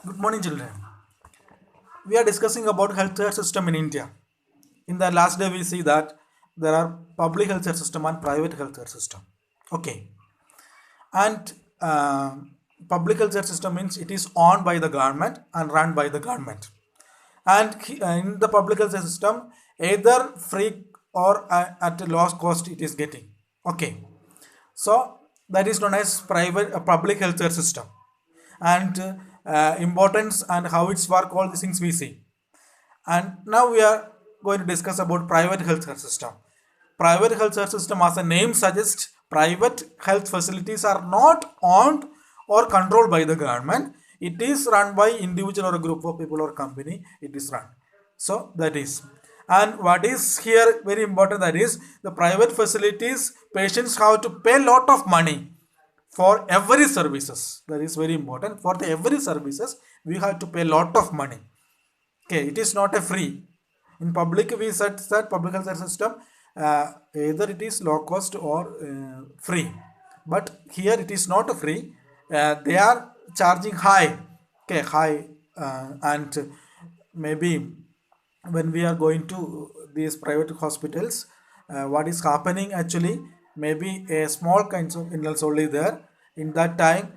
Good morning, children. We are discussing about healthcare system in India. In the last day, we see that there are public healthcare system and private healthcare system. Okay, and public healthcare system means it is owned by the government and run by the government. And in the public healthcare system, either free or at a low cost, it is getting. Okay, so that is known as private public healthcare system, and importance and how it's work. All these things we see. And now we are going to discuss about private healthcare system. Private healthcare system, as the name suggests, private health facilities are not owned or controlled by the government. It is run by individual or a group of people or company. It is run. So that is. And what is here very important, that is the private facilities, patients have to pay lot of money for every services. That is very important. For the every services, we have to pay lot of money. Okay, it is not a free. In public, we said that public health system, either it is low cost or free. But here it is not free. They are charging high. Okay, high, and maybe when we are going to these private hospitals, what is happening actually, maybe a small kinds of illness only there. In that time,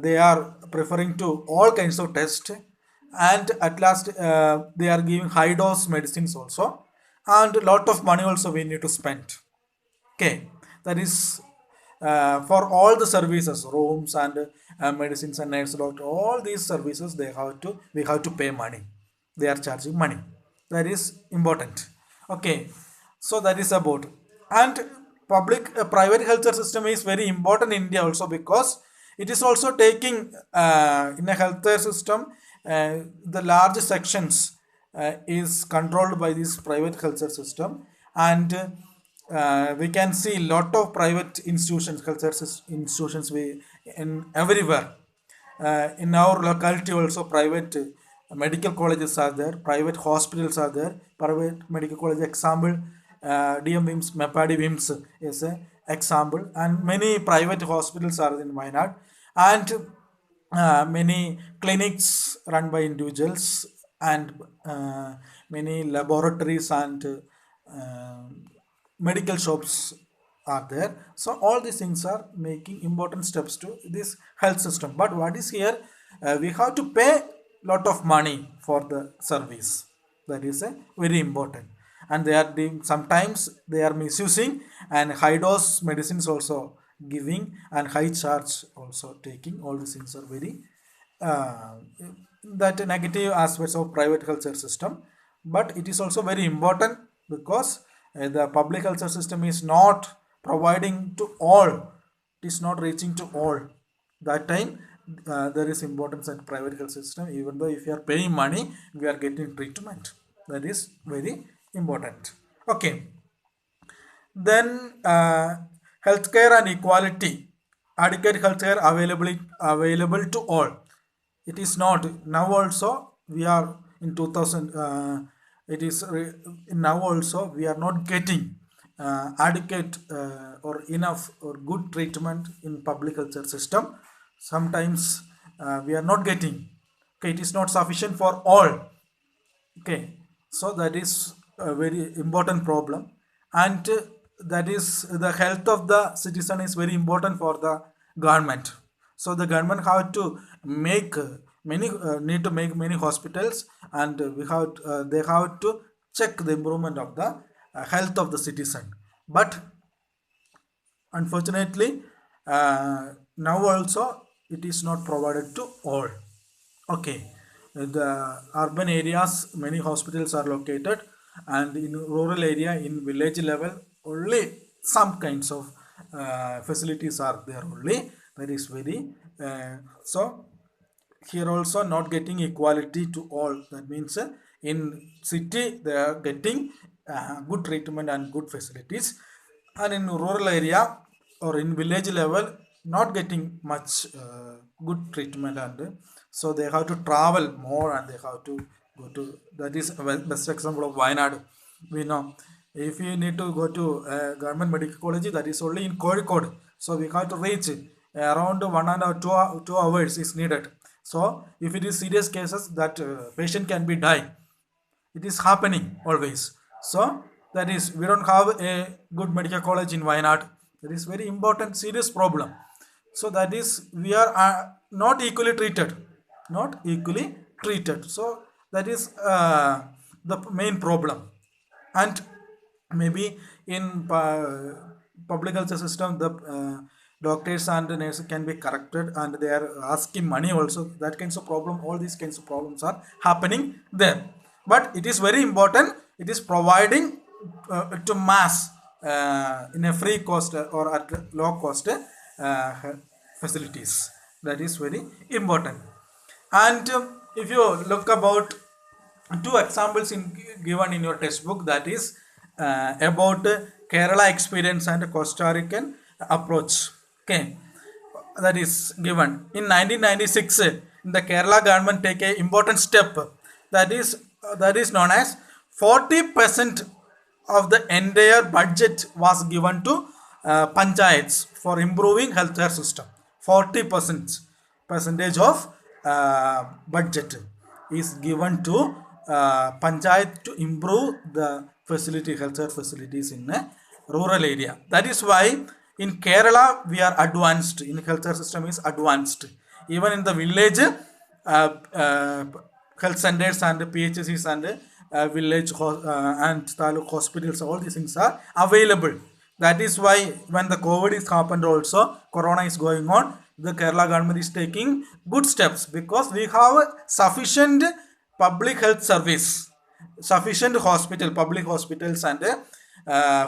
they are preferring to all kinds of tests, and at last they are giving high dose medicines also, and a lot of money also we need to spend. Okay, that is for all the services, rooms and medicines and nurse doctor, all these services they have to we have to pay money. They are charging money. That is important. Okay, so that is about. And public private healthcare system is very important in India also, because it is also taking in a healthcare system, the large sections is controlled by this private healthcare system. And we can see lot of private institutions, institutions we in everywhere. In our locality also, private medical colleges are there, private hospitals are there. Private medical college example, DM WIMS, Mapadi WIMS is a example, and many private hospitals are in Wayanad, and many clinics run by individuals, and many laboratories and medical shops are there. So all these things are making important steps to this health system. But what is here, we have to pay lot of money for the service. That is very important. And they are sometimes they are misusing, and high dose medicines also giving, and high charge also taking. All these things are very uh, that negative aspects of private healthcare system. But it is also very important, because the public healthcare system is not providing to all, it is not reaching to all. That time there is importance in private health system. Even though if you are paying money, we are getting treatment. That is very important. Okay, then healthcare and equality. Adequate healthcare available to all. It is not now also. We are in 2000. It is now also we are not getting adequate or enough or good treatment in public healthcare system. Sometimes we are not getting. Okay, it is not sufficient for all. Okay, so that is a very important problem. And that is the health of the citizen is very important for the government. So the government have to make many need to make many hospitals, and we have they have to check the improvement of the health of the citizen. But unfortunately, now also it is not provided to all. Okay, the urban areas many hospitals are located, and in rural area, in village level, only some kinds of facilities are there only. That is very so here also not getting equality to all. That means in city they are getting good treatment and good facilities, and in rural area or in village level not getting much good treatment. And so they have to travel more, and they have to go to, that is best example of Wayanad. We know, if you need to go to government medical college, that is only in Kozhikode, so we have to reach around 1 and 2 hours is needed. So if it is serious cases, that patient can be die. It is happening always. So that is, we don't have a good medical college in Wayanad. That is very important, serious problem. So that is, we are not equally treated, not equally treated. So that is the main problem. And maybe in public health system, the doctors and nurses can be corrected, and they are asking money also. That kinds of problem, all these kinds of problems are happening there. But it is very important, it is providing to mass in a free cost or at low cost facilities. That is very important. And if you look about two examples given in your textbook, that is about Kerala experience and Costa Rican approach. Okay, that is given in 1996. The Kerala government take a important step, that is known as 40% of the entire budget was given to panchayats for improving healthcare system. 40% percentage of budget is given to panchayat to improve the healthcare facilities in a rural area. That is why in Kerala we are advanced in healthcare system, is advanced. Even in the village health centers and PHCs and village and taluk hospitals, all these things are available. That is why when the COVID is happened also, corona is going on, the Kerala government is taking good steps, because we have sufficient public health service, sufficient public hospitals and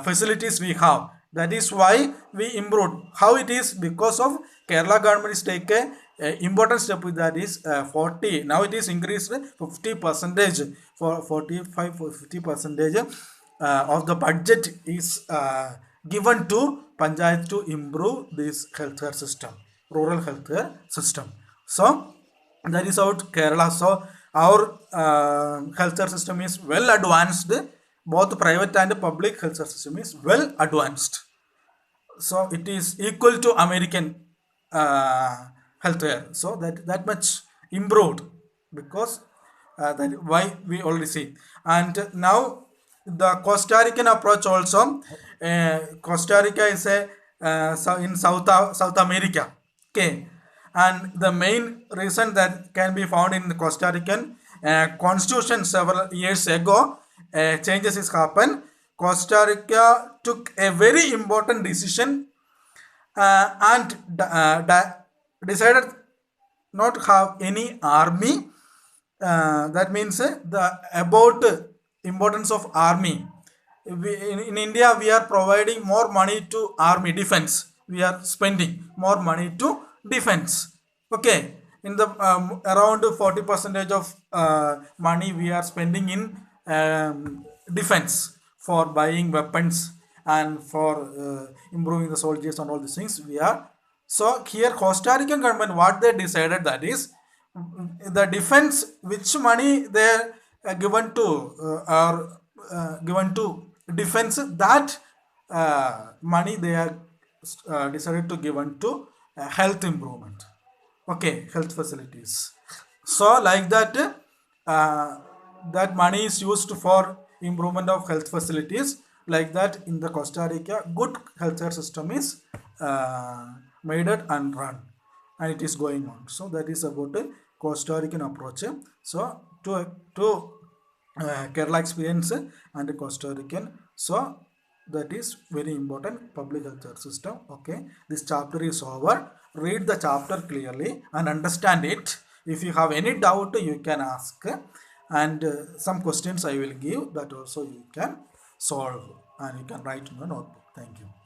facilities we have. That is why we improved. How it is? Because of Kerala government is take a important step, that is 40. Now it is increased 50%, for 45 or 50% of the budget is given to panchayat to improve this healthcare system, rural healthcare system. So that is out Kerala. So our healthcare system is well advanced. Both private and public healthcare system is well advanced. So it is equal to American healthcare. So that much improved, because that why we already see. And now the Costa Rican approach also. Costa Rica is a in South America. Okay, and the main reason that can be found in the Costa Rican constitution several years ago, changes is happened. Costa Rica took a very important decision and decided not have any army. That means the about importance of army. In India we are providing more money to army defense. We are spending more money to defense. Okay, in the around 40% of money we are spending in defense, for buying weapons and for improving the soldiers and all these things we are. So here Costa Rican government, what they decided, that is the defense, which money they are given to given to defense, that money they are decided to given to health improvement. Okay, health facilities. So like that, that money is used for improvement of health facilities. Like that, in the Costa Rica, good healthcare system is made and run, and it is going on. So that is about a Costa Rican approach. So to Kerala experience and Costa Rican. So that is very important, public healthcare system. Okay, this chapter is over. Read the chapter clearly and understand it. If you have any doubt, you can ask, and some questions I will give, that also you can solve, and you can write in your notebook. Thank you.